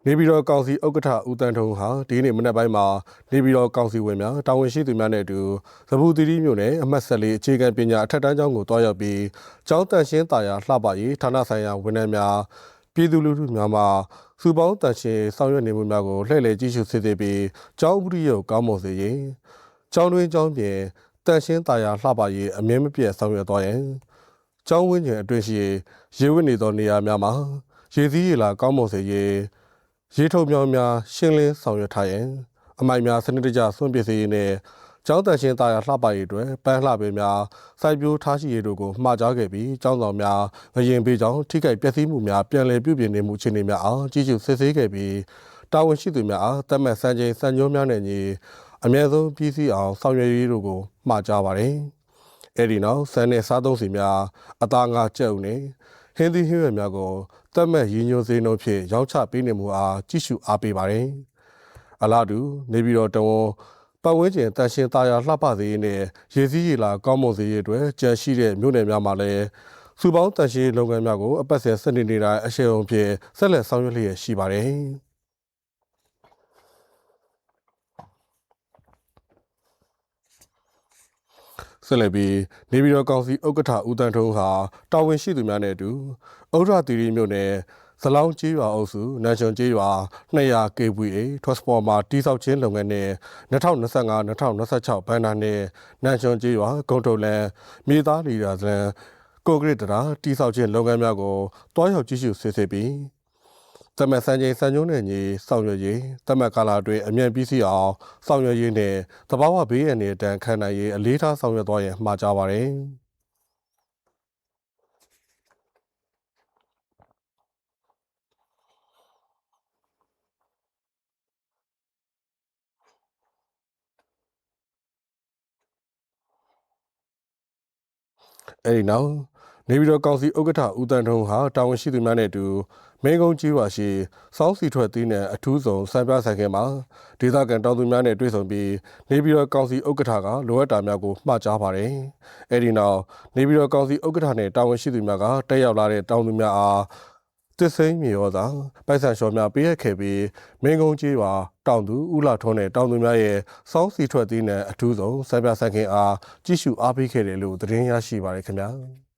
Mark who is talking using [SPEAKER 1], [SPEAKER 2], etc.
[SPEAKER 1] နေပြည်တော်ကောင်စီဥက္ကဋ္ဌဦးတန်းထွန်းဟာဒီနေ့မနက်ပိုင်းမှာနေပြည်တော်ကောင်စီဝင်များတာဝန်ရှိသူများနဲ့အတူသဘူတိရီမြို့နယ်အမှတ်14အခြေခံပညာအထက်တန်းကျောင်းကိုတွားရောက်ပြီးကျောင်းတန်ရှင်းတာယာလှပရေးဌာနဆိုင်ရာဝန်ထမ်းများပြည်သူလူထုများမှစုပေါင်းတန်ရှင်းဆောင်ရွက်နေမှုများကိုလှည့်လည်ကြည့်ရှုစစ်ဆေးပြီးကျောင်းဥပဒေရုပ်ကောင်းမွန်စေရေးကျောင်းတွင်ကျောင်းပြင်တန်ရှင်းတာယာလှပရေးအမြဲမပြတ်ဆောင်ရွက်သွားရန်ကျောင်းဝင်းကျင်အတွင်းရှိရေဝတ်နေသောနေရာများမှာရေစည်းရေလာကောင်းမွန်စေရေးရေထုတ်မြောင်းများရှင်းလင်းဆောင်ရွက်ထားရန်အမိုက်များစနစ်တကျဆွန့်ပစ်စေရေးနဲ့ကျောင်းတန်ရှင်းသားရလှပရေးအတွက်ပန်းလှပင်များစိုက်ပျိုးထားရှိရေးတို့ကိုမှာကြားခဲ့ပြီးကျောင်းဆောင်များငရင်ပေးကြောင်းထိခိုက်ပျက်စီးမှုများပြန်လည်ပြုပြင်နေမှုအခြေအနေများအားကြီးစုစစ်ဆေးခဲ့ပြီးတာဝန်ရှိသူများအားတတ်မှတ်စံချိန်စံညွှန်းများနဲ့ညီအမြဲဆုံးပြည်စည်းအောင်ဆောင်ရွက်ရေးတို့ကိုမှာကြားပါတယ်။အဲဒီနောက်စံနဲ့စားသုံးစီများအသားငါကြက်ဥနဲ့ဟင်းသီးဟင်းရွက်များကိုတတ်မှတ်ရည်ညွှန်းစေနှုန်းဖြင့်ရောင်းချပေးနေမှုအားကြီးစုအားပေးပါတယ်။အလားတူနေပြည်တော်တောင်ပတ်ဝန်းကျင်တန်ရှင်းသားရလှပစေရေးနဲ့ရေစည်းရေလာကောင်းမွန်စေရေးအတွက်ကြံရှိတဲ့မြို့နယ်များမှာလည်းစုပေါင်းတန်ရှင်းလုပ်ငန်းများကိုအပတ်စဉ်စနေနေ့တိုင်းအရှိန်အဟုန်ဖြင့်ဆက်လက်ဆောင်ရွက်လျက်ရှိပါတယ်။ဆက်လက်ပြီးနေပြည်တော်ကောင်စီဥက္ကဋ္ဌဦးတန်းထွန်းဟာတာဝန်ရှိသူများနဲ့အတူဥဒ္ဒရာသီရိမြို့နယ်ဇလောင်းကြီးရွာအုပ်စုနန်ချွန်ကြီးရွာ200 KVA Transformer တိစောက်ခြင်းလုပ်ငန်းနဲ့2025-2026ဘဏ္ဍာနဲ့နန်ချွန်ကြီးရွာဂုံတုံလန်မြေသားလီဒါဇန်ကိုဂရစ်တရာတိစောက်ခြင်းလုပ်ငန်းများကိုတွားရောက်ကြည့်ရှုစစ်ဆေးပြီးတမန်စံချိန်စံညွှန်းနဲ့ညီဆောင်ရွက်ရေးတမန်ကာလာတွင်အမြန်ပြီးစီအောင်ဆောင်ရွက်ရေးနဲ့သဘာဝဘေးရန်တွေတန်ခံနိုင်ရေးအလေးထားဆောင်ရွက်သွားရန်မှာကြားပါတယ်။အဲဒီနောက်နေပြည်တော်ကောင်စီဥက္ကဋ္ဌဦးတန်းထွန်းဟာတာဝန်ရှိသူများနဲ့အတူမင်းကုန်းကြီးရွာရှိစောင်းစီထွက်သီးနှံအထူးဆောင်စံပြဆိုင်ခင်းမှာဒေသခံတောင်သူများနဲ့တွေ့ဆုံပြီးနေပြည်တော်ကောင်စီဥက္ကဋ္ဌကလိုအပ်တာများကိုမှာကြားပါတယ်။အဲဒီနောက်နေပြည်တော်ကောင်စီဥက္ကဋ္ဌနဲ့တာဝန်ရှိသူများကတက်ရောက်လာတဲ့တောင်သူများအားတစ်စိမ့်မြေရောသာပိုက်ဆံလျှော်များပေးရခဲ့ပြီးမင်းကုန်းကြီးရွာတောင်သူဦးလာထွန်းနဲ့တောင်သူများရဲ့စောင်းစီထွက်သီးနှံအထူးဆောင်စံပြဆိုင်ခင်းအားကြည့်ရှုအားပေးခဲ့တယ်လို့သတင်းရရှိပါတယ်ခင်ဗျာ။